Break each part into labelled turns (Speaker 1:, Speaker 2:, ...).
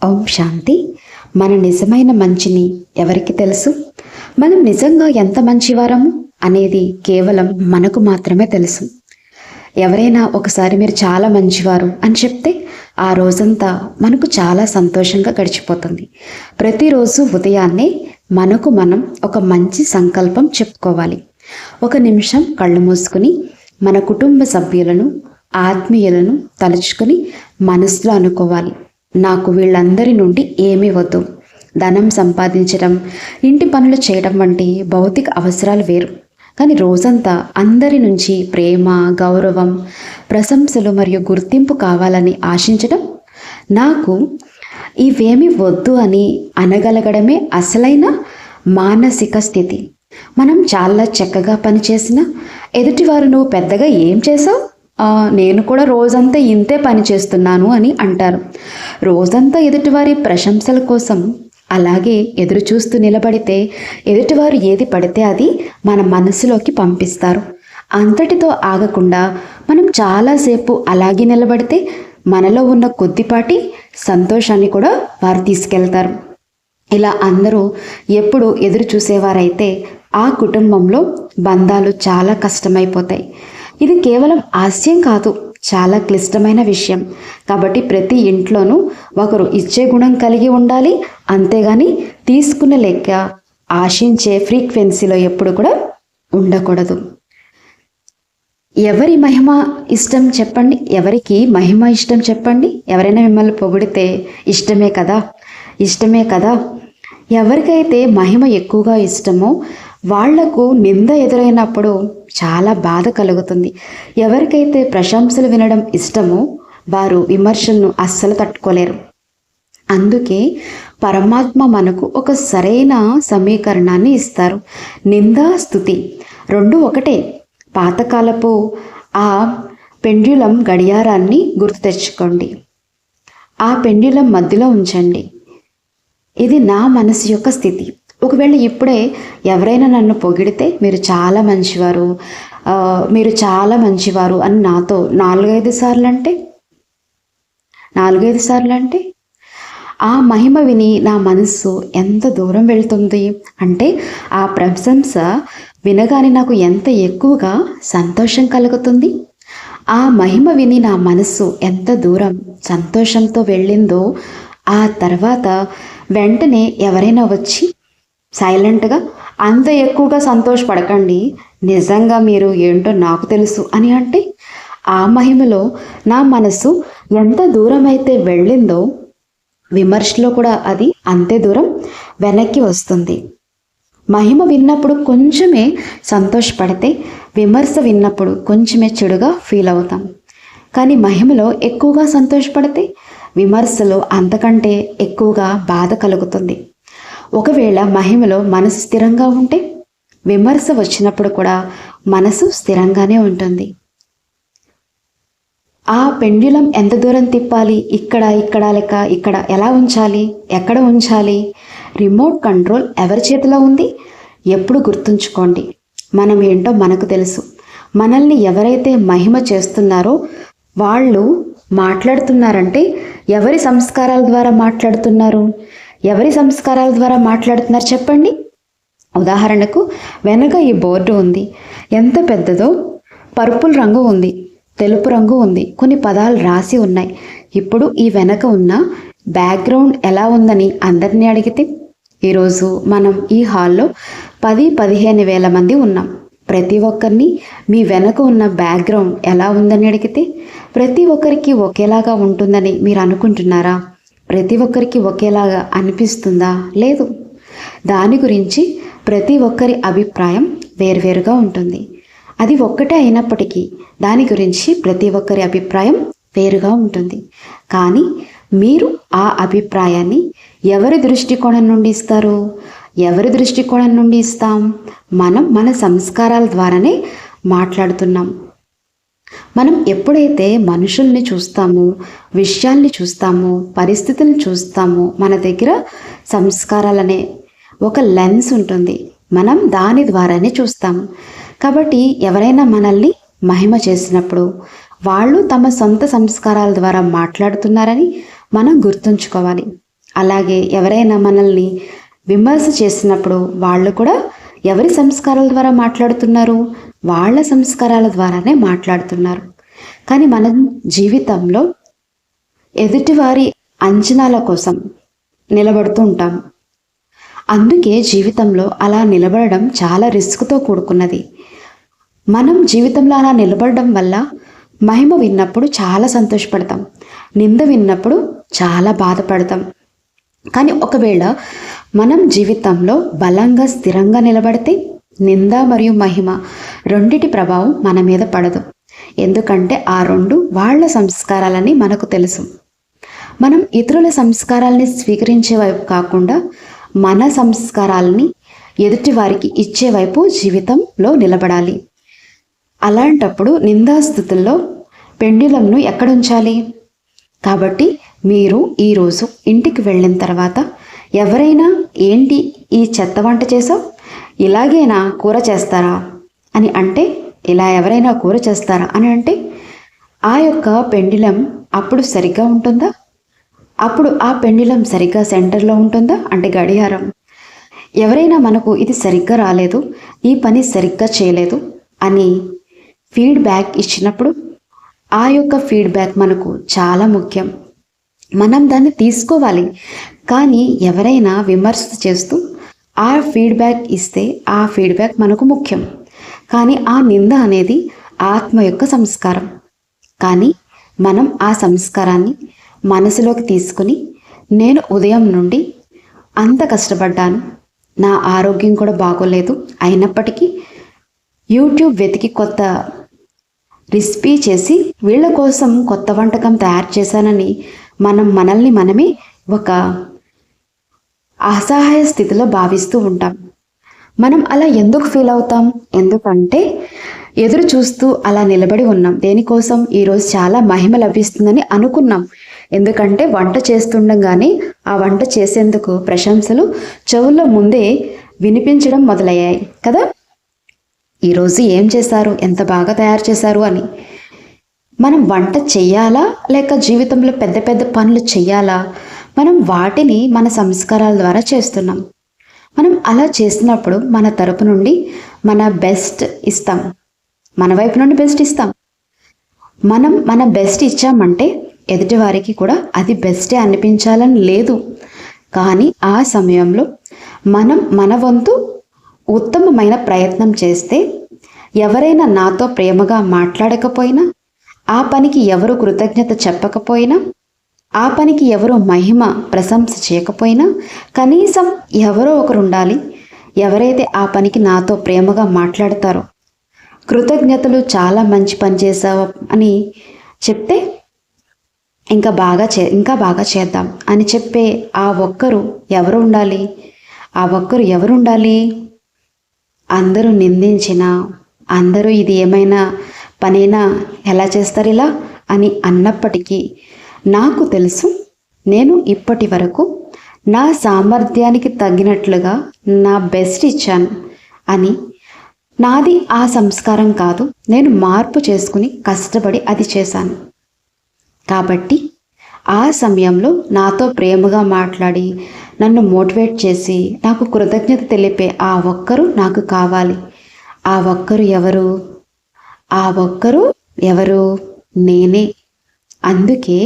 Speaker 1: ఓం శాంతి. మన నిజమైన మంచిని ఎవరికి తెలుసు? మనం నిజంగా ఎంత మంచివారము అనేది కేవలం మనకు మాత్రమే తెలుసు. ఎవరైనా ఒకసారి మీరు చాలా మంచివారు అని చెప్తే ఆ రోజంతా మనకు చాలా సంతోషంగా గడిచిపోతుంది. ప్రతిరోజు ఉదయాన్నే మనకు మనం ఒక మంచి సంకల్పం చెప్పుకోవాలి. ఒక నిమిషం కళ్ళు మూసుకుని మన కుటుంబ సభ్యులను, ఆత్మీయులను తలుచుకొని మనసులో అనుకోవాలి, నాకు వీళ్ళందరి నుండి ఏమీ వద్దు. ధనం సంపాదించడం, ఇంటి పనులు చేయడం వంటి భౌతిక అవసరాలు వేరు. కానీ రోజంతా అందరి నుంచి ప్రేమ, గౌరవం, ప్రశంసలు మరియు గుర్తింపు కావాలని ఆశించడం, నాకు ఇవేమీ వద్దు అని అనగలగడమే అసలైన మానసిక స్థితి. మనం చాలా చక్కగా పనిచేసిన ఎదుటివారు నువ్వు పెద్దగా ఏం చేసావు, నేను కూడా రోజంతా ఇంతే పని చేస్తున్నాను అని అంటారు. రోజంతా ఎదుటివారి ప్రశంసల కోసం అలాగే ఎదురు చూస్తూ నిలబడితే ఎదుటివారు ఏది పడితే అది మన మనసులోకి పంపిస్తారు. అంతటితో ఆగకుండా మనం చాలాసేపు అలాగే నిలబడితే మనలో ఉన్న కొద్దిపాటి సంతోషాన్ని కూడా వారు తీసుకెళ్తారు. ఇలా అందరూ ఎప్పుడు ఎదురు చూసేవారైతే ఆ కుటుంబంలో బంధాలు చాలా కష్టమైపోతాయి. ఇది కేవలం హాస్యం కాదు, చాలా క్లిష్టమైన విషయం. కాబట్టి ప్రతి ఇంట్లోనూ ఒకరు ఇచ్చే గుణం కలిగి ఉండాలి, అంతేగాని తీసుకునే లెక్క ఆశించే ఫ్రీక్వెన్సీలో ఎప్పుడు కూడా ఉండకూడదు. ఎవరి మహిమ ఇష్టం చెప్పండి, ఎవరికి మహిమ ఇష్టం చెప్పండి. ఎవరైనా మిమ్మల్ని పొగిడితే ఇష్టమే కదా, ఇష్టమే కదా. ఎవరికైతే మహిమ ఎక్కువగా ఇష్టమో వాళ్లకు నింద ఎదురైనప్పుడు చాలా బాధ కలుగుతుంది. ఎవరికైతే ప్రశంసలు వినడం ఇష్టమో వారు విమర్శలను అస్సలు తట్టుకోలేరు. అందుకే పరమాత్మ మనకు ఒక సరైన సమీకరణాన్ని ఇస్తారు. నింద, స్తుతి రెండు ఒకటే. పాతకాలపు ఆ పెండ్యులం గడియారాన్ని గుర్తు తెచ్చుకోండి. ఆ పెండ్యులం మధ్యలో ఉంచండి. ఇది నా మనసు యొక్క స్థితి. ఒకవేళ ఇప్పుడే ఎవరైనా నన్ను పొగిడితే మీరు చాలా మంచివారు, మీరు చాలా మంచివారు అని నాతో 4-5 సార్లు అంటే ఆ మహిమ విని నా మనస్సు ఎంత దూరం వెళ్తుంది అంటే, ఆ ప్రశంస వినగానే నాకు ఎంత ఎక్కువగా సంతోషం కలుగుతుంది. ఆ మహిమ విని నా మనస్సు ఎంత దూరం సంతోషంతో వెళ్ళిందో ఆ తర్వాత వెంటనే ఎవరైనా వచ్చి సైలెంట్గా అంత ఎక్కువగా సంతోషపడకండి, నిజంగా మీరు ఏంటో నాకు తెలుసు అని అంటే, ఆ మహిమలో నా మనసు ఎంత దూరం అయితే వెళ్ళిందో విమర్శలో కూడా అది అంతే దూరం వెనక్కి వస్తుంది. మహిమ విన్నప్పుడు కొంచెమే సంతోషపడితే విమర్శ విన్నప్పుడు కొంచెమే చెడుగా ఫీల్ అవుతాం. కానీ మహిమలో ఎక్కువగా సంతోషపడితే విమర్శలో అంతకంటే ఎక్కువగా బాధ కలుగుతుంది. ఒకవేళ మహిమలో మనసు స్థిరంగా ఉంటే విమర్శ వచ్చినప్పుడు కూడా మనసు స్థిరంగానే ఉంటుంది. ఆ పెండ్యులం ఎంత దూరం తిప్పాలి, ఇక్కడ లేక ఇక్కడ ఎలా ఉంచాలి, ఎక్కడ ఉంచాలి, రిమోట్ కంట్రోల్ ఎవరి చేతిలో ఉంది? ఎప్పుడు గుర్తుంచుకోండి, మనం ఏంటో మనకు తెలుసు. మనల్ని ఎవరైతే మహిమ చేస్తున్నారో వాళ్ళు మాట్లాడుతున్నారంటే ఎవరి సంస్కారాల ద్వారా మాట్లాడుతున్నారు? ఎవరి సంస్కారాల ద్వారా మాట్లాడుతున్నారు చెప్పండి. ఉదాహరణకు వెనక ఈ బోర్డు ఉంది, ఎంత పెద్దదో. పర్పుల్ రంగు ఉంది, తెలుపు రంగు ఉంది, కొన్ని పదాలు రాసి ఉన్నాయి. ఇప్పుడు ఈ వెనక ఉన్న బ్యాక్గ్రౌండ్ ఎలా ఉందని అందరినీ అడిగితే, ఈరోజు మనం ఈ హాల్లో 10-15 వేల మంది ఉన్నాం. ప్రతి ఒక్కరిని మీ వెనక ఉన్న బ్యాక్గ్రౌండ్ ఎలా ఉందని అడిగితే ప్రతి ఒక్కరికి ఒకేలాగా ఉంటుందని మీరు అనుకుంటున్నారా? ప్రతి ఒక్కరికి ఒకేలాగా అనిపిస్తుందా? లేదు. దాని గురించి ప్రతి ఒక్కరి అభిప్రాయం వేరువేరుగా ఉంటుంది. అది ఒక్కటే అయినప్పటికీ దాని గురించి ప్రతి ఒక్కరి అభిప్రాయం వేరుగా ఉంటుంది. కానీ మీరు ఆ అభిప్రాయాన్ని ఎవరి దృష్టికోణం నుండి ఇస్తారు? ఎవరి దృష్టికోణం నుండి ఇస్తాం? మనం మన సంస్కారాల ద్వారానే మాట్లాడుతున్నాం. మనం ఎప్పుడైతే మనుషుల్ని చూస్తామో, విషయాల్ని చూస్తామో, పరిస్థితులను చూస్తామో, మన దగ్గర సంస్కారాలనే ఒక లెన్స్ ఉంటుంది. మనం దాని ద్వారానే చూస్తాము. కాబట్టి ఎవరైనా మనల్ని మహిమ చేసినప్పుడు వాళ్ళు తమ సొంత సంస్కారాల ద్వారా మాట్లాడుతున్నారని మనం గుర్తుంచుకోవాలి. అలాగే ఎవరైనా మనల్ని విమర్శ చేసినప్పుడు వాళ్ళు కూడా ఎవరి సంస్కారాల ద్వారా మాట్లాడుతున్నారు? వాళ్ళ సంస్కారాల ద్వారానే మాట్లాడుతున్నారు. కానీ మన జీవితంలో ఎదుటివారి అంచనాల కోసం నిలబడుతూ ఉంటాం. అందుకే జీవితంలో అలా నిలబడడం చాలా రిస్క్తో కూడుకున్నది. మనం జీవితంలో అలా నిలబడడం వల్ల మహిమ విన్నప్పుడు చాలా సంతోషపడతాం, నింద విన్నప్పుడు చాలా బాధపడతాం. కానీ ఒకవేళ మనం జీవితంలో బలంగా స్థిరంగా నిలబడితే నింద మరియు మహిమ రెండిటి ప్రభావం మన మీద పడదు. ఎందుకంటే ఆ రెండు వాళ్ళ సంస్కారాలని మనకు తెలుసు. మనం ఇతరుల సంస్కారాలని స్వీకరించే వైపు కాకుండా మన సంస్కారాలని ఎదుటి వారికి ఇచ్చే వైపు జీవితంలో నిలబడాలి. అలాంటప్పుడు నిందాస్థుతుల్లో పెండ్యులంను ఎక్కడ ఉంచాలి? కాబట్టి మీరు ఈరోజు ఇంటికి వెళ్ళిన తర్వాత ఎవరైనా ఏంటి ఈ చెత్త వంట చేసావు, ఇలాగేనా కూర చేస్తారా అని అంటే, ఇలా ఎవరైనా కూర చేస్తారా అని అంటే ఆ యొక్క పెండ్యులం అప్పుడు సరిగ్గా ఉంటుందా? అప్పుడు ఆ పెండ్యులం సరిగ్గా సెంటర్లో ఉంటుందా? అంటే గడియారం. ఎవరైనా మనకు ఇది సరిగ్గా రాలేదు, ఈ పని సరిగ్గా చేయలేదు అని ఫీడ్బ్యాక్ ఇచ్చినప్పుడు ఆ యొక్క ఫీడ్బ్యాక్ మనకు చాలా ముఖ్యం. మనం దాన్ని తీసుకోవాలి. కానీ ఎవరైనా విమర్శ చేస్తూ ఆ ఫీడ్బ్యాక్ ఇస్తే ఆ ఫీడ్బ్యాక్ మనకు ముఖ్యం. కానీ ఆ నింద అనేది ఆత్మ యొక్క సంస్కారం. కానీ మనం ఆ సంస్కారాన్ని మనసులోకి తీసుకుని, నేను ఉదయం నుండి అంత కష్టపడ్డాను, నా ఆరోగ్యం కూడా బాగోలేదు, అయినప్పటికీ యూట్యూబ్ వెతికి కొత్త రెసిపీ చేసి వీళ్ళ కోసం కొత్త వంటకం తయారు చేశానని మనం మనల్ని మనమే ఒక అసహాయ స్థితిలో భావిస్తూ ఉంటాం. మనం అలా ఎందుకు ఫీల్ అవుతాం? ఎందుకంటే ఎదురు చూస్తూ అలా నిలబడి ఉన్నాం. దేనికోసం? ఈరోజు చాలా మహిమ లభిస్తుందని అనుకున్నాం. ఎందుకంటే వంట చేస్తుండగానే ఆ వంట చేసేందుకు ప్రశంసలు చెవుల్లో ముందే వినిపించడం మొదలయ్యాయి కదా. ఈరోజు ఏం చేశారు, ఎంత బాగా తయారు చేశారు అని. మనం వంట చెయ్యాలా లేక జీవితంలో పెద్ద పెద్ద పనులు చెయ్యాలా? మనం వాటిని మన సంస్కారాల ద్వారా చేస్తున్నాం. మనం అలా చేసినప్పుడు మన తరపు నుండి మన బెస్ట్ ఇస్తాం, మన వైపు నుండి బెస్ట్ ఇస్తాం. మనం మన బెస్ట్ ఇచ్చామంటే ఎదుటి వారికి కూడా అది బెస్టే అనిపించాలని లేదు. కానీ ఆ సమయంలో మనం మన వంతు ఉత్తమమైన ప్రయత్నం చేస్తే, ఎవరైనా నాతో ప్రేమగా మాట్లాడకపోయినా, ఆ పనికి ఎవరు కృతజ్ఞత చెప్పకపోయినా, ఆ పనికి ఎవరు మహిమ ప్రశంస చేయకపోయినా, కనీసం ఎవరో ఒకరు ఉండాలి ఎవరైతే ఆ పనికి నాతో ప్రేమగా మాట్లాడతారో, కృతజ్ఞతలు, చాలా మంచి పని చేసావు అని చెప్తే ఇంకా బాగా చేద్దాం అని చెప్పే ఆ ఒక్కరు ఎవరు ఉండాలి? ఆ ఒక్కరు ఎవరు ఉండాలి? అందరూ నిందించినా, అందరూ ఇది ఏమైనా పనైనా ఎలా చేస్తారు ఇలా అని అన్నప్పటికీ నాకు తెలుసు, నేను ఇప్పటి వరకు నా సామర్థ్యానికి తగినట్లుగా నా బెస్ట్ ఇచ్చాను అని. నాది ఆ సంస్కారం కాదు, నేను మార్పు చేసుకుని కష్టపడి అది చేశాను. కాబట్టి ఆ సమయంలో నాతో ప్రేమగా మాట్లాడి నన్ను మోటివేట్ చేసి నాకు కృతజ్ఞత తెలిపే ఆ ఒక్కరు నాకు కావాలి. ఆ ఒక్కరు ఎవరు? ఆ ఒక్కరు ఎవరు? నేనే. అందుకే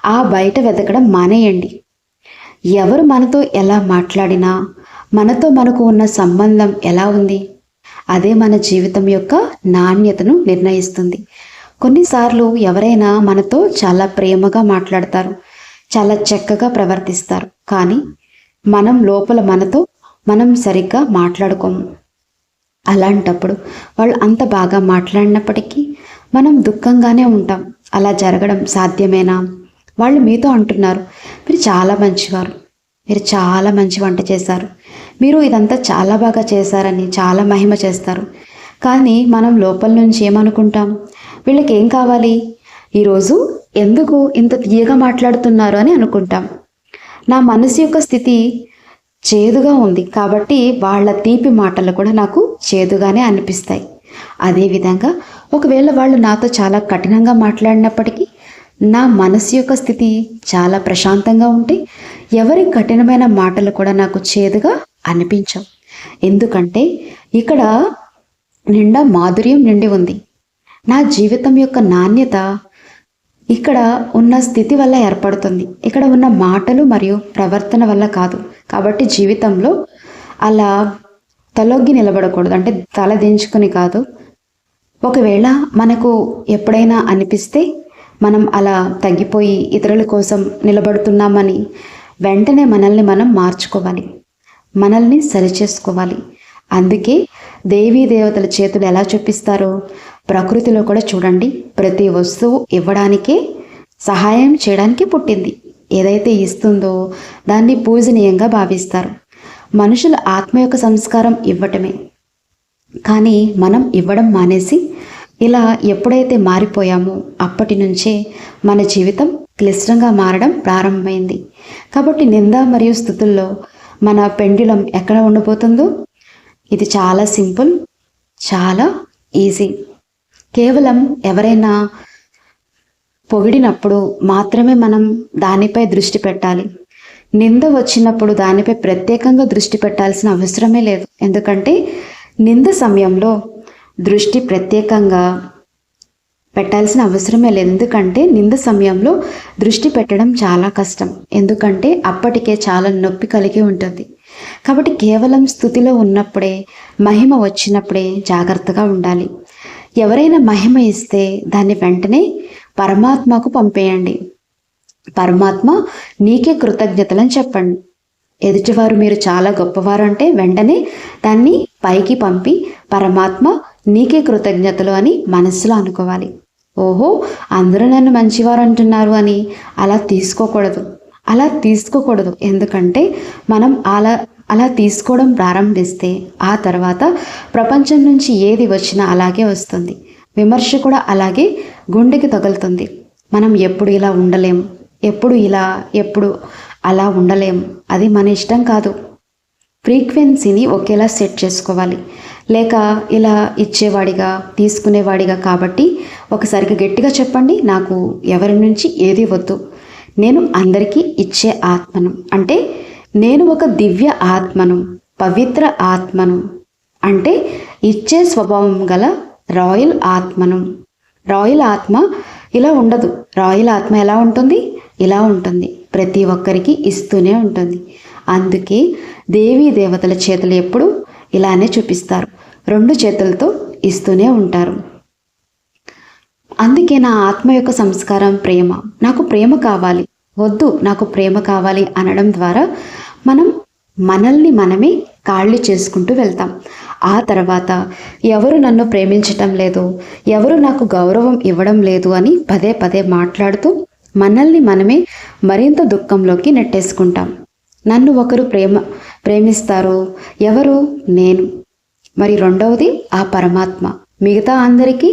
Speaker 1: ఆ బయట వెతకడం మానేయండి. ఎవరు మనతో ఎలా మాట్లాడినా, మనతో మనకు ఉన్న సంబంధం ఎలా ఉంది, అదే మన జీవితం యొక్క నాణ్యతను నిర్ణయిస్తుంది. కొన్నిసార్లు ఎవరైనా మనతో చాలా ప్రేమగా మాట్లాడతారు, చాలా చక్కగా ప్రవర్తిస్తారు. కానీ మనం లోపల మనం సరిగ్గా మాట్లాడుకోము. అలాంటప్పుడు వాళ్ళు అంత బాగా మాట్లాడినప్పటికీ మనం దుఃఖంగానే ఉంటాం. అలా జరగడం సాధ్యమేనా? వాళ్ళు మీతో అంటున్నారు, మీరు చాలా మంచివారు, మీరు చాలా మంచి వంట చేశారు, మీరు ఇదంతా చాలా బాగా చేశారని చాలా మహిమ చేస్తారు. కానీ మనం లోపల నుంచి ఏమనుకుంటాం? వీళ్ళకి ఏం కావాలి, ఈరోజు ఎందుకు ఇంత తీయగా మాట్లాడుతున్నారు అని అనుకుంటాం. నా మనసు యొక్క స్థితి చేదుగా ఉంది కాబట్టి వాళ్ళ తీపి మాటలు కూడా నాకు చేదుగానే అనిపిస్తాయి. అదేవిధంగా ఒకవేళ వాళ్ళు నాతో చాలా కఠినంగా మాట్లాడినప్పటికీ నా మనసు యొక్క స్థితి చాలా ప్రశాంతంగా ఉంటే ఎవరి కఠినమైన మాటలు కూడా నాకు చేదుగా అనిపించవు. ఎందుకంటే ఇక్కడ నిండా మాధుర్యం నిండి ఉంది. నా జీవితం యొక్క నాణ్యత ఇక్కడ ఉన్న స్థితి వల్ల ఏర్పడుతుంది, ఇక్కడ ఉన్న మాటలు మరియు ప్రవర్తన వల్ల కాదు. కాబట్టి జీవితంలో అలా తలొగ్గి నిలబడకూడదు, అంటే తల దించుకొని కాదు. ఒకవేళ మనకు ఎప్పుడైనా అనిపిస్తే మనం అలా తగ్గిపోయి ఇతరుల కోసం నిలబడుతున్నామని వెంటనే మనల్ని మనం మార్చుకోవాలి, మనల్ని సరిచేసుకోవాలి. అందుకే దేవీ దేవతల చేతులు ఎలా చూపిస్తారో ప్రకృతిలో కూడా చూడండి, ప్రతి వస్తువు ఇవ్వడానికే, సహాయం చేయడానికి పుట్టింది. ఏదైతే ఇస్తుందో దాన్ని పూజనీయంగా భావిస్తారు. మనుషుల ఆత్మ యొక్క సంస్కారం ఇవ్వటమే. కానీ మనం ఇవ్వడం మానేసి ఇలా ఎప్పుడైతే మారిపోయామో అప్పటి నుంచే మన జీవితం క్లిష్టంగా మారడం ప్రారంభమైంది. కాబట్టి నింద మరియు స్తుతుల్లో మన పెండ్యులం ఎక్కడ ఉండిపోతుందో, ఇది చాలా సింపుల్, చాలా ఈజీ. కేవలం ఎవరైనా పొగిడినప్పుడు మాత్రమే మనం దానిపై దృష్టి పెట్టాలి. నింద వచ్చినప్పుడు దానిపై ప్రత్యేకంగా దృష్టి పెట్టాల్సిన అవసరమే లేదు. ఎందుకంటే నింద సమయంలో దృష్టి ప్రత్యేకంగా పెట్టాల్సిన అవసరమే లేదు. ఎందుకంటే నింద సమయంలో దృష్టి పెట్టడం చాలా కష్టం, ఎందుకంటే అప్పటికే చాలా నొప్పి కలిగి ఉంటుంది. కాబట్టి కేవలం స్తుతిలో ఉన్నప్పుడే, మహిమ వచ్చినప్పుడే జాగ్రత్తగా ఉండాలి. ఎవరైనా మహిమ ఇస్తే దాన్ని వెంటనే పరమాత్మకు పంపేయండి. పరమాత్మ నీకే కృతజ్ఞతలని చెప్పండి. ఎదుటివారు మీరు చాలా గొప్పవారు అంటే వెంటనే దాన్ని పైకి పంపి పరమాత్మ నీకే కృతజ్ఞతలు అని మనస్సులో అనుకోవాలి. ఓహో, అందరూ నన్ను మంచివారు అంటున్నారు అని అలా తీసుకోకూడదు. ఎందుకంటే మనం అలా తీసుకోవడం ప్రారంభిస్తే ఆ తర్వాత ప్రపంచం నుంచి ఏది వచ్చినా అలాగే వస్తుంది. విమర్శ కూడా అలాగే గుండెకి తగులుతుంది. మనం ఎప్పుడు ఇలా ఉండలేము, ఎప్పుడు అలా ఉండలేము. అది మన ఇష్టం కాదు. ఫ్రీక్వెన్సీని ఒకేలా సెట్ చేసుకోవాలి. లేక ఇలా ఇచ్చేవాడిగా తీసుకునేవాడిగా. కాబట్టి ఒకసారిగా గట్టిగా చెప్పండి, నాకు ఎవరి నుంచి ఏది వద్దు, నేను అందరికీ ఇచ్చే ఆత్మను, అంటే నేను ఒక దివ్య ఆత్మను, పవిత్ర ఆత్మను, అంటే ఇచ్చే స్వభావం గల రాయల్ ఆత్మను. రాయల్ ఆత్మ ఇలా ఉండదు. రాయల్ ఆత్మ ఎలా ఉంటుంది? ఇలా ఉంటుంది, ప్రతి ఒక్కరికి ఇస్తూనే ఉంటుంది. అందుకే దేవీ దేవతల చేతులు ఎప్పుడు ఇలానే చూపిస్తారు, 2 చేతులతో ఇస్తూనే ఉంటారు. అందుకే నా ఆత్మ యొక్క సంస్కారం ప్రేమ. నాకు ప్రేమ కావాలి, వద్దు నాకు ప్రేమ కావాలి అనడం ద్వారా మనం మనల్ని మనమే ఖాళీ చేసుకుంటూ వెళ్తాం. ఆ తర్వాత ఎవరు నన్ను ప్రేమించటం లేదు, ఎవరు నాకు గౌరవం ఇవ్వడం లేదు అని పదే పదే మాట్లాడుతూ మనల్ని మనమే మరింత దుఃఖంలోకి నెట్టేసుకుంటాం. నన్ను ఒకరు ప్రేమిస్తారు, ఎవరు? నేను. మరి రెండవది ఆ పరమాత్మ. మిగతా అందరికీ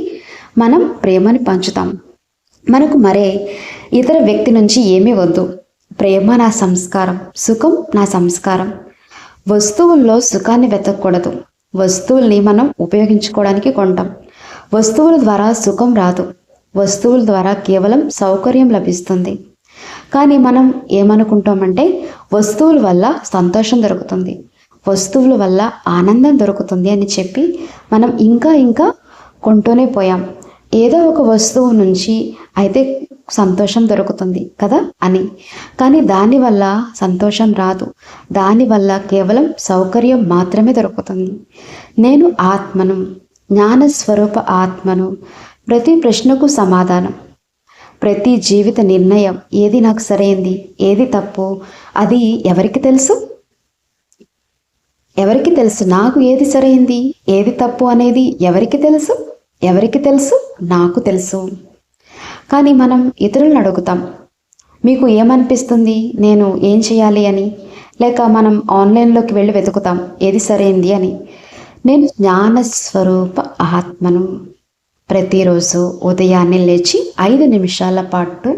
Speaker 1: మనం ప్రేమని పంచుతాం. మనకు మరే ఇతర వ్యక్తి నుంచి ఏమీ వద్దు. ప్రేమ నా సంస్కారం, సుఖం నా సంస్కారం. వస్తువుల్లో సుఖాన్ని వెతకూడదు. వస్తువుల్ని మనం ఉపయోగించుకోవడానికి కొంటాం. వస్తువుల ద్వారా సుఖం రాదు, వస్తువుల ద్వారా కేవలం సౌకర్యం లభిస్తుంది. కానీ మనం ఏమనుకుంటామంటే వస్తువుల వల్ల సంతోషం దొరుకుతుంది, వస్తువుల వల్ల ఆనందం దొరుకుతుంది అని చెప్పి మనం ఇంకా కొంటూనే పోయాం. ఏదో ఒక వస్తువు నుంచి అయితే సంతోషం దొరుకుతుంది కదా అని. కానీ దానివల్ల సంతోషం రాదు, దానివల్ల కేవలం సౌకర్యం మాత్రమే దొరుకుతుంది. నేను ఆత్మను, జ్ఞానస్వరూప ఆత్మను. ప్రతి ప్రశ్నకు సమాధానం, ప్రతి జీవిత నిర్ణయం, ఏది నాకు సరైంది, ఏది తప్పు, అది ఎవరికి తెలుసు? ఎవరికి తెలుసు? నాకు ఏది సరైంది, ఏది తప్పు అనేది ఎవరికి తెలుసు? నాకు తెలుసు. కానీ మనం ఇతరులను అడుగుతాం, మీకు ఏమనిపిస్తుంది, నేను ఏం చేయాలి అని. లేక మనం ఆన్లైన్లోకి వెళ్ళి వెతుకుతాం ఏది సరైంది అని. నేను జ్ఞానస్వరూప ఆత్మను. ప్రతిరోజు ఉదయాన్నే లేచి 5 నిమిషాల పాటు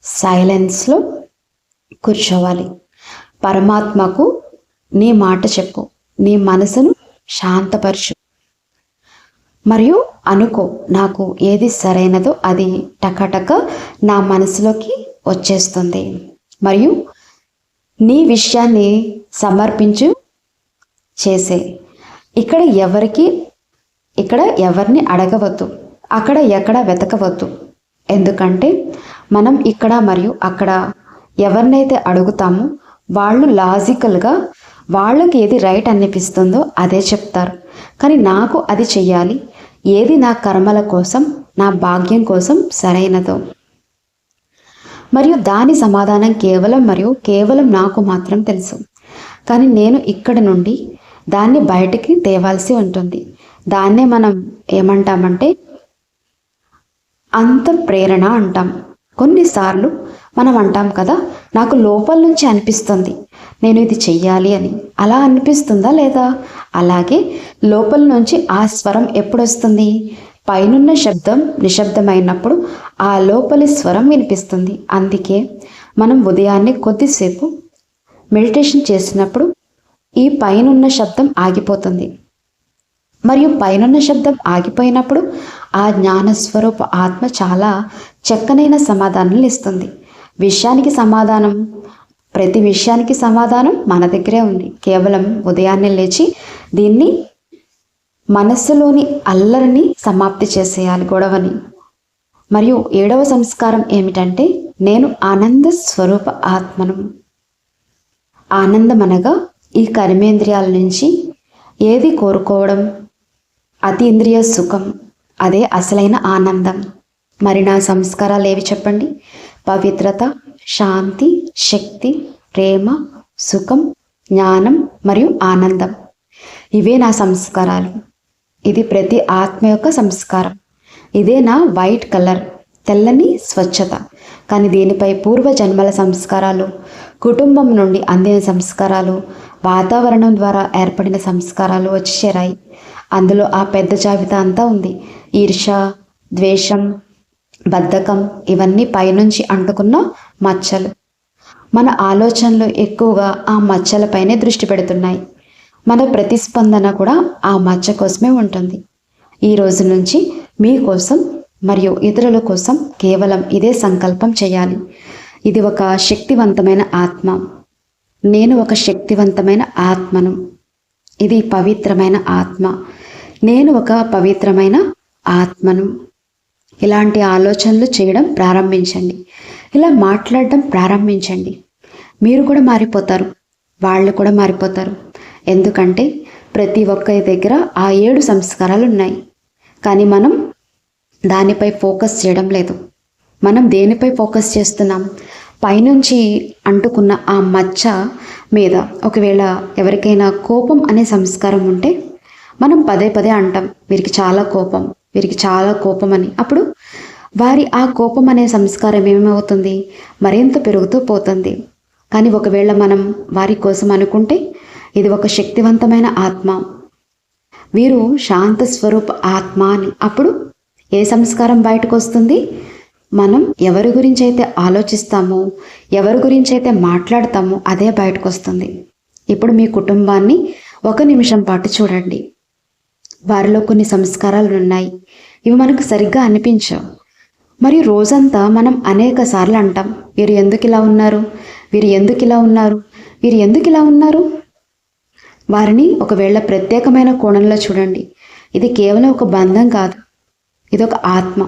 Speaker 1: సైలెన్స్లో కూర్చోవాలి. పరమాత్మకు నీ మాట చెప్పు, నీ మనసును శాంతపరచు. మరియు అనుకో, నాకు ఏది సరైనదో అది టకటక నా మనసులోకి వచ్చేస్తుంది. మరియు నీ విషయాన్ని సమర్పించు చేసే. ఇక్కడ ఎవరిని అడగవద్దు, అక్కడ ఎక్కడ వెతకవద్దు. ఎందుకంటే మనం ఇక్కడ మరియు అక్కడ ఎవరినైతే అడుగుతామో వాళ్ళు లాజికల్గా వాళ్ళకి ఏది రైట్ అనిపిస్తుందో అదే చెప్తారు. కానీ నాకు అది చెయ్యాలి, ఏది నా కర్మల కోసం, నా భాగ్యం కోసం సరైనదో మరియు దాని సమాధానం కేవలం నాకు మాత్రం తెలుసు. కానీ నేను ఇక్కడ నుండి దాన్ని బయటికి తేవాల్సి ఉంటుంది. దాన్నే మనం ఏమంటామంటే అంతఃప్రేరణ అంటాం. కొన్నిసార్లు మనం అంటాం కదా, నాకు లోపల నుంచి అనిపిస్తుంది నేను ఇది చెయ్యాలి అని. అలా అనిపిస్తుందా లేదా? అలాగే లోపల నుంచి ఆ స్వరం ఎప్పుడు వస్తుంది? పైనున్న శబ్దం నిశ్శబ్దమైనప్పుడు ఆ లోపలి స్వరం వినిపిస్తుంది. అందుకే మనం ఉదయాన్నే కొద్దిసేపు మెడిటేషన్ చేసినప్పుడు ఈ పైనున్న శబ్దం ఆగిపోతుంది. మరియు పైనున్న శబ్దం ఆగిపోయినప్పుడు ఆ జ్ఞానస్వరూప ఆత్మ చాలా చక్కనైన సమాధానాలు ఇస్తుంది. ప్రతి విషయానికి సమాధానం మన దగ్గరే ఉంది. కేవలం ఉదయాన్నే లేచి దీన్ని మనస్సులోని అల్లరిని సమాప్తి చేసేయాలి, గొడవని. మరియు 7వ సంస్కారం ఏమిటంటే నేను ఆనంద స్వరూప ఆత్మను. ఆనందం అనగా ఈ కర్మేంద్రియాల నుంచి ఏది కోరుకోవడం, అతీంద్రియ సుఖం, అదే అసలైన ఆనందం. మరి నా సంస్కారాలు ఏవి చెప్పండి? పవిత్రత, శాంతి, శక్తి, ప్రేమ, సుఖం, జ్ఞానం మరియు ఆనందం. ఇవే నా సంస్కారాలు. ఇది ప్రతి ఆత్మ యొక్క సంస్కారం. ఇదే నా వైట్ కలర్, తెల్లని స్వచ్ఛత. కానీ దీనిపై పూర్వజన్మల సంస్కారాలు, కుటుంబం నుండి అందిన సంస్కారాలు, వాతావరణం ద్వారా ఏర్పడిన సంస్కారాలు వచ్చి చేరాయి. అందులో ఆ పెద్ద జాబితా అంతా ఉంది. ఈర్ష, ద్వేషం, బద్ధకం, ఇవన్నీ పైనుంచి అంటుకున్న మచ్చలు. మన ఆలోచనలు ఎక్కువగా ఆ మచ్చలపైనే దృష్టి పెడుతున్నాయి. మన ప్రతిస్పందన కూడా ఆ మచ్చ కోసమే ఉంటుంది. ఈ రోజు నుంచి మీకోసం మరియు ఇతరుల కోసం కేవలం ఇదే సంకల్పం చేయాలి. ఇది ఒక శక్తివంతమైన ఆత్మ. నేను ఒక శక్తివంతమైన ఆత్మను. ఇది పవిత్రమైన ఆత్మ. నేను ఒక పవిత్రమైన ఆత్మను. ఇలాంటి ఆలోచనలు చేయడం ప్రారంభించండి. ఇలా మాట్లాడడం ప్రారంభించండి. మీరు కూడా మారిపోతారు, వాళ్ళు కూడా మారిపోతారు. ఎందుకంటే ప్రతి ఒక్కరి దగ్గర ఆ 7 సంస్కారాలు ఉన్నాయి. కానీ మనం దానిపై ఫోకస్ చేయడం లేదు. మనం దేనిపై ఫోకస్ చేస్తున్నాం? పైనుంచి అంటుకున్న ఆ మచ్చ మీద. ఒకవేళ ఎవరికైనా కోపం అనే సంస్కారం ఉంటే మనం పదే పదే అంటాం, వీరికి చాలా కోపం అని. అప్పుడు వారి ఆ కోపం అనే సంస్కారం ఏమవుతుంది? మరింత పెరుగుతూ పోతుంది. కానీ ఒకవేళ మనం వారి కోసం అనుకుంటే, ఇది ఒక శక్తివంతమైన ఆత్మ, వీరు శాంత స్వరూప ఆత్మ అని. అప్పుడు ఏ సంస్కారం బయటకు వస్తుంది? మనం ఎవరి గురించి అయితే ఆలోచిస్తామో, ఎవరి గురించి అయితే మాట్లాడతామో అదే బయటకు వస్తుంది. ఇప్పుడు మీ కుటుంబాన్ని 1 నిమిషం పాటు చూడండి. వారిలో కొన్ని సంస్కారాలు ఉన్నాయి, ఇవి మనకు సరిగ్గా అనిపించవు. మరియు రోజంతా మనం అనేక సార్లు అంటాం, వీరు ఎందుకు ఇలా ఉన్నారు, వీరు ఎందుకు ఇలా ఉన్నారు, వీరు ఎందుకు ఇలా ఉన్నారు. వారిని ఒకవేళ ప్రత్యేకమైన కోణంలో చూడండి. ఇది కేవలం ఒక బంధం కాదు, ఇది ఒక ఆత్మ.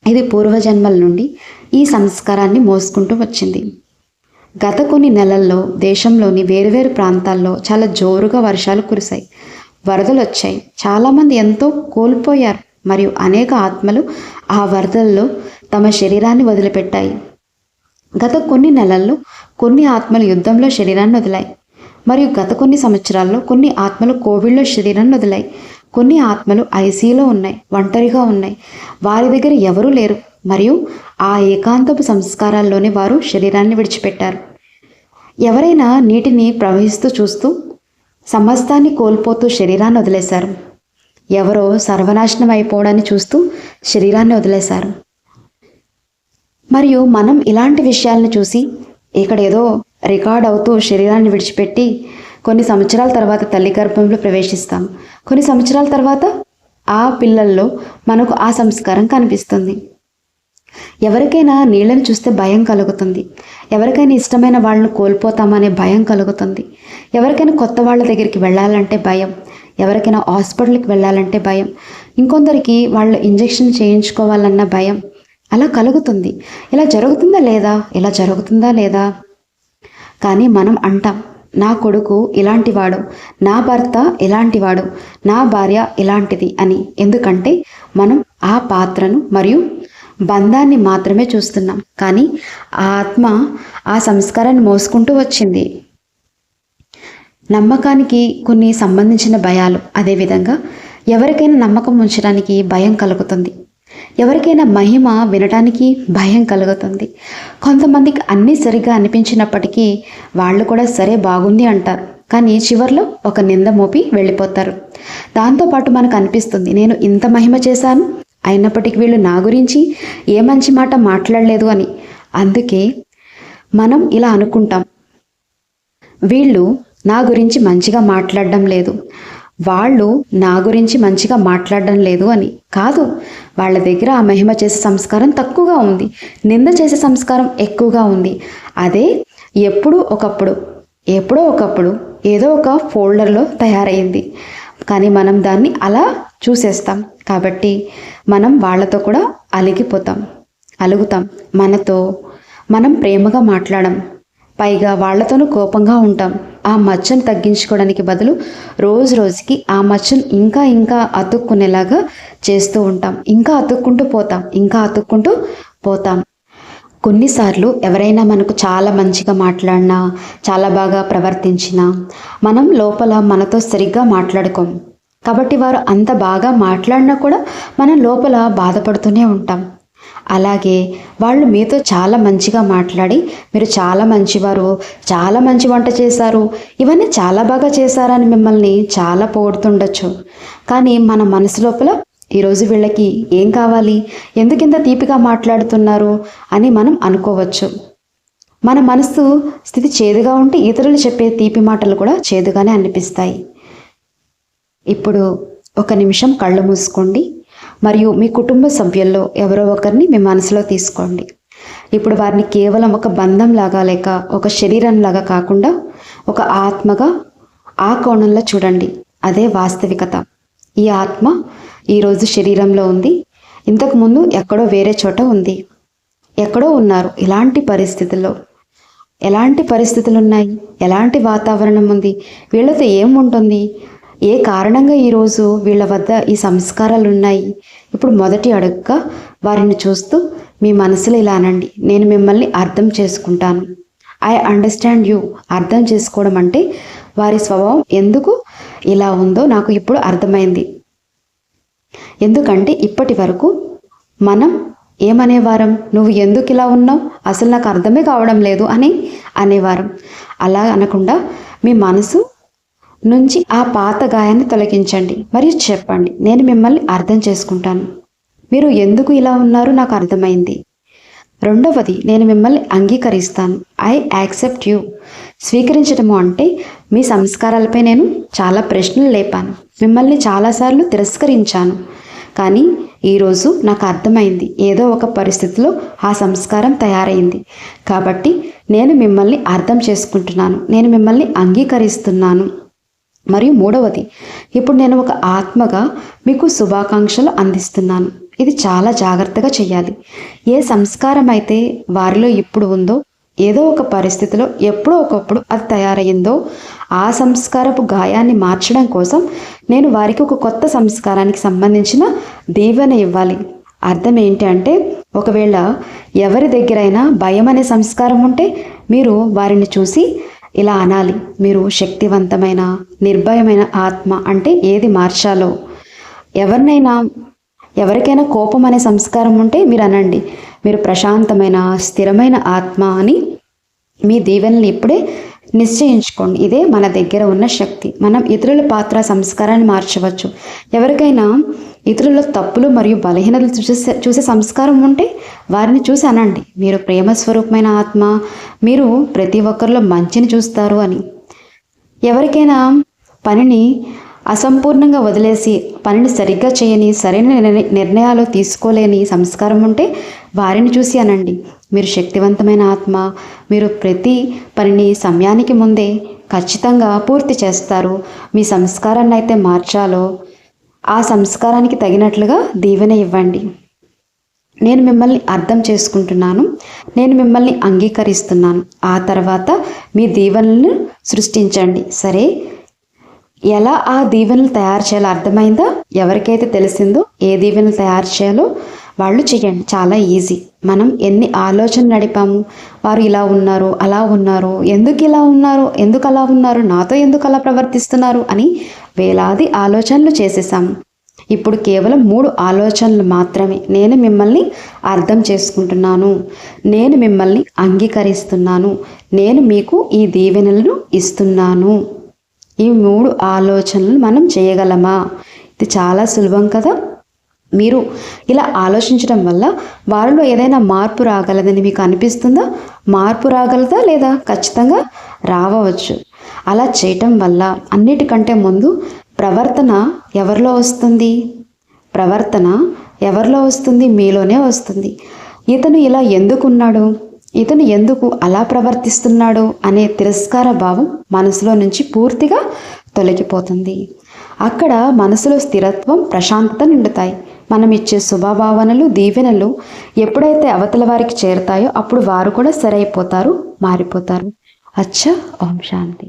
Speaker 1: ఇది పూర్వజన్మల నుండి ఈ సంస్కారాన్ని మోసుకుంటూ వచ్చింది. గత కొన్ని నెలల్లో దేశంలోని వేరువేరు ప్రాంతాల్లో చాలా జోరుగా వర్షాలు కురిశాయి, వరదలు వచ్చాయి. చాలామంది ఎంతో కోల్పోయారు. మరియు అనేక ఆత్మలు ఆ వరదల్లో తమ శరీరాన్ని వదిలిపెట్టాయి. గత కొన్ని నెలల్లో కొన్ని ఆత్మలు యుద్ధంలో శరీరాన్ని వదిలాయి. మరియు గత కొన్ని సంవత్సరాల్లో కొన్ని ఆత్మలు కోవిడ్లో శరీరాన్ని వదిలాయి. కొన్ని ఆత్మలు ఐసీలో ఉన్నాయి, ఒంటరిగా ఉన్నాయి, వారి దగ్గర ఎవరూ లేరు. మరియు ఆ ఏకాంతపు సంస్కారాల్లోనే వారు శరీరాన్ని విడిచిపెట్టారు. ఎవరైనా నీటిని ప్రవహిస్తూ చూస్తూ సమస్తాన్ని కోల్పోతూ శరీరాన్ని వదిలేశారు. ఎవరో సర్వనాశనం అయిపోవడాన్ని చూస్తూ శరీరాన్ని వదిలేశారు. మరియు మనం ఇలాంటి విషయాలను చూసి ఇక్కడ ఏదో రికార్డ్ అవుతూ శరీరాన్ని విడిచిపెట్టి కొన్ని సంవత్సరాల తర్వాత తల్లి గర్భంలో ప్రవేశిస్తాం. కొన్ని సంవత్సరాల తర్వాత ఆ పిల్లల్లో మనకు ఆ సంస్కారం కనిపిస్తుంది. ఎవరికైనా నీళ్ళని చూస్తే భయం కలుగుతుంది. ఎవరికైనా ఇష్టమైన వాళ్ళను కోల్పోతామనే భయం కలుగుతుంది. ఎవరికైనా కొత్త వాళ్ళ దగ్గరికి వెళ్ళాలంటే భయం. ఎవరికైనా హాస్పిటల్కి వెళ్ళాలంటే భయం. ఇంకొందరికి వాళ్ళు ఇంజెక్షన్ చేయించుకోవాలన్న భయం. అలా కలుగుతుంది. ఇలా జరుగుతుందా లేదా, ఇలా జరుగుతుందా లేదా. కానీ మనం అంటాం, నా కొడుకు ఇలాంటివాడు, నా భర్త ఇలాంటివాడు, నా భార్య ఇలాంటిది అని. ఎందుకంటే మనం ఆ పాత్రను మరియు బంధాన్ని మాత్రమే చూస్తున్నాం. కానీ ఆ ఆత్మ ఆ సంస్కారాన్ని మోసుకుంటూ వచ్చింది. నమ్మకానికి కొన్ని సంబంధించిన భయాలు. అదేవిధంగా ఎవరికైనా నమ్మకం ఉంచడానికి భయం కలుగుతుంది. ఎవరికైనా మహిమ వినడానికి భయం కలుగుతుంది. కొంతమందికి అన్నీ సరిగ్గా అనిపించినప్పటికీ వాళ్ళు కూడా సరే బాగుంది అంటారు. కానీ చివర్లో ఒక నింద మోపి వెళ్ళిపోతారు. దాంతోపాటు మనకు అనిపిస్తుంది, నేను ఇంత మహిమ చేశాను, అయినప్పటికీ వీళ్ళు నా గురించి ఏ మంచి మాట మాట్లాడలేదు అని. అందుకే మనం ఇలా అనుకుంటాం, వీళ్ళు నా గురించి మంచిగా మాట్లాడడం లేదు, వాళ్ళు నా గురించి మంచిగా మాట్లాడడం లేదు అని. కాదు, వాళ్ళ దగ్గర ఆ మహిమ చేసే సంస్కారం తక్కువగా ఉంది, నింద చేసే సంస్కారం ఎక్కువగా ఉంది. అదే ఎప్పుడో ఒకప్పుడు ఏదో ఒక ఫోల్డర్లో తయారైంది. కానీ మనం దాన్ని అలా చూసేస్తాం. కాబట్టి మనం వాళ్ళతో కూడా అలుగుతాం. మనతో మనం ప్రేమగా మాట్లాడం, పైగా వాళ్లతోనూ కోపంగా ఉంటాం. ఆ మచ్చను తగ్గించుకోవడానికి బదులు రోజు రోజుకి ఆ మచ్చను ఇంకా అతుక్కునేలాగా చేస్తూ ఉంటాం. ఇంకా అతుక్కుంటూ పోతాం. కొన్నిసార్లు ఎవరైనా మనకు చాలా మంచిగా మాట్లాడినా, చాలా బాగా ప్రవర్తించినా మనం లోపల మనతో సరిగ్గా మాట్లాడుకోం. కాబట్టి వారు అంత బాగా మాట్లాడినా కూడా మనం లోపల బాధపడుతూనే ఉంటాం. అలాగే వాళ్ళు మీతో చాలా మంచిగా మాట్లాడి, మీరు చాలా మంచివారు, చాలా మంచి వంట చేశారు, ఇవన్నీ చాలా బాగా చేశారని మిమ్మల్ని చాలా పొగుడుతుండొచ్చు. కానీ మన మనసు లోపల ఈరోజు వీళ్ళకి ఏం కావాలి, ఎందుకింత తీపిగా మాట్లాడుతున్నారు అని మనం అనుకోవచ్చు. మన మనసు స్థితి చేదుగా ఉంటే ఇతరులు చెప్పే తీపి మాటలు కూడా చేదుగానే అనిపిస్తాయి. ఇప్పుడు ఒక నిమిషం కళ్ళు మూసుకోండి మరియు మీ కుటుంబ సభ్యుల్లో ఎవరో ఒకరిని మీ మనసులో తీసుకోండి. ఇప్పుడు వారిని కేవలం ఒక బంధం లాగా లేక ఒక శరీరం లాగా కాకుండా ఒక ఆత్మగా ఆ కోణంలో చూడండి. అదే వాస్తవికత. ఈ ఆత్మ ఈరోజు శరీరంలో ఉంది, ఇంతకుముందు ఎక్కడో వేరే చోట ఉంది, ఎక్కడో ఉన్నారు. ఎలాంటి పరిస్థితులు ఉన్నాయి, ఎలాంటి వాతావరణం ఉంది, వీళ్ళతో ఏముంటుంది, ఏ కారణంగా ఈరోజు వీళ్ళ వద్ద ఈ సంస్కారాలు ఉన్నాయి. ఇప్పుడు మొదటి అడుగుగా వారిని చూస్తూ మీ మనసులో ఇలా అనండి, నేను మిమ్మల్ని అర్థం చేసుకుంటాను. I understand you. అర్థం చేసుకోవడం అంటే వారి స్వభావం ఎందుకు ఇలా ఉందో నాకు ఇప్పుడు అర్థమైంది. ఎందుకంటే ఇప్పటి వరకు మనం ఏమనేవారం, నువ్వు ఎందుకు ఇలా ఉన్నావు, అసలు నాకు అర్థమే కావడం లేదు అని అనేవారం. అలా అనకుండా మీ మనసు నుంచి ఆ పాత గాయాన్ని తొలగించండి మరియు చెప్పండి, నేను మిమ్మల్ని అర్థం చేసుకుంటాను, మీరు ఎందుకు ఇలా ఉన్నారు నాకు అర్థమైంది. రెండవది, నేను మిమ్మల్ని అంగీకరిస్తాను. I accept you. స్వీకరించడము అంటే మీ సంస్కారాలపై నేను చాలా ప్రశ్నలు లేపాను, మిమ్మల్ని చాలాసార్లు తిరస్కరించాను. కానీ ఈరోజు నాకు అర్థమైంది, ఏదో ఒక పరిస్థితిలో ఆ సంస్కారం తయారైంది. కాబట్టి నేను మిమ్మల్ని అర్థం చేసుకుంటున్నాను, నేను మిమ్మల్ని అంగీకరిస్తున్నాను. మరియు మూడవది, ఇప్పుడు నేను ఒక ఆత్మగా మీకు శుభాకాంక్షలు అందిస్తున్నాను. ఇది చాలా జాగ్రత్తగా చేయాలి. ఏ సంస్కారం అయితే వారిలో ఇప్పుడు ఉందో, ఏదో ఒక పరిస్థితిలో ఎప్పుడో ఒకప్పుడు అది తయారయ్యిందో, ఆ సంస్కారపు గాయాన్ని మార్చడం కోసం నేను వారికి ఒక కొత్త సంస్కారానికి సంబంధించిన దీవెన ఇవ్వాలి. అర్థం ఏంటి అంటే, ఒకవేళ ఎవరి దగ్గరైనా భయం అనే సంస్కారం ఉంటే మీరు వారిని చూసి ఇలా అనాలి, మీరు శక్తివంతమైన నిర్భయమైన ఆత్మ. అంటే ఏది మార్చాలో. ఎవరికైనా కోపం అనే సంస్కారం ఉంటే మీరు అనండి, మీరు ప్రశాంతమైన స్థిరమైన ఆత్మ అని. మీ దీవెనలు ఇప్పుడే నిశ్చయించుకోండి. ఇదే మన దగ్గర ఉన్న శక్తి. మనం ఇతరుల పాత్ర సంస్కారాన్ని మార్చవచ్చు. ఎవరికైనా ఇతరుల తప్పులు మరియు బలహీనతలు చూసే సంస్కారం ఉంటే వారిని చూసి అనండి, మీరు ప్రేమ స్వరూపమైన ఆత్మ, మీరు ప్రతి ఒక్కరిలో మంచిని చూస్తారు అని. ఎవరికైనా పనిని అసంపూర్ణంగా వదిలేసి పనిని సరిగ్గా చేయని, సరైన నిర్ణయాలు తీసుకోలేని సంస్కారం ఉంటే వారిని చూసి అనండి, మీరు శక్తివంతమైన ఆత్మ, మీరు ప్రతి పనిని సమయానికి ముందే ఖచ్చితంగా పూర్తి చేస్తారు. మీ సంస్కారాన్ని అయితే మార్చాలో ఆ సంస్కారానికి తగినట్లుగా దీవెన ఇవ్వండి. నేను మిమ్మల్ని అర్థం చేసుకుంటున్నాను, నేను మిమ్మల్ని అంగీకరిస్తున్నాను. ఆ తర్వాత మీ దీవెనలను సృష్టించండి. సరే, ఎలా ఆ దీవెనలు తయారు చేయాలో అర్థమైందా? ఎవరికైతే తెలిసిందో ఏ దీవెనలు తయారు చేయాలో వాళ్ళు చేయండి. చాలా ఈజీ. మనం ఎన్ని ఆలోచనలు నడిపాము, వారు ఇలా ఉన్నారు, అలా ఉన్నారు, ఎందుకు ఇలా ఉన్నారు, ఎందుకు అలా ఉన్నారు, నాతో ఎందుకు అలా ప్రవర్తిస్తున్నారు అని వేలాది ఆలోచనలు చేసేసాము. ఇప్పుడు కేవలం 3 ఆలోచనలు మాత్రమే. నేను మిమ్మల్ని అర్థం చేసుకుంటున్నాను, నేను మిమ్మల్ని అంగీకరిస్తున్నాను, నేను మీకు ఈ దీవెనలను ఇస్తున్నాను. ఈ 3 ఆలోచనలు మనం చేయగలమా? ఇది చాలా సులభం కదా. మీరు ఇలా ఆలోచించడం వల్ల వారిలో ఏదైనా మార్పు రాగలదని మీకు అనిపిస్తుందా? మార్పు రాగలదా లేదా? ఖచ్చితంగా రావచ్చు. అలా చేయటం వల్ల అన్నిటికంటే ముందు ప్రవర్తన ఎవరిలో వస్తుంది? ప్రవర్తన ఎవరిలో వస్తుంది? మీలోనే వస్తుంది. ఇతను ఇలా ఎందుకున్నాడు, ఇతను ఎందుకు అలా ప్రవర్తిస్తున్నాడు అనే తిరస్కార భావం మనసులో నుంచి పూర్తిగా తొలగిపోతుంది. అక్కడ మనసులో స్థిరత్వం, ప్రశాంతత నిండుతాయి. మనం ఇచ్చే శుభభావనలు, దీవెనలు ఎప్పుడైతే అవతల వారికి చేరుతాయో అప్పుడు వారు కూడా సరైపోతారు, మారిపోతారు. అచ్చా. ఓం శాంతి.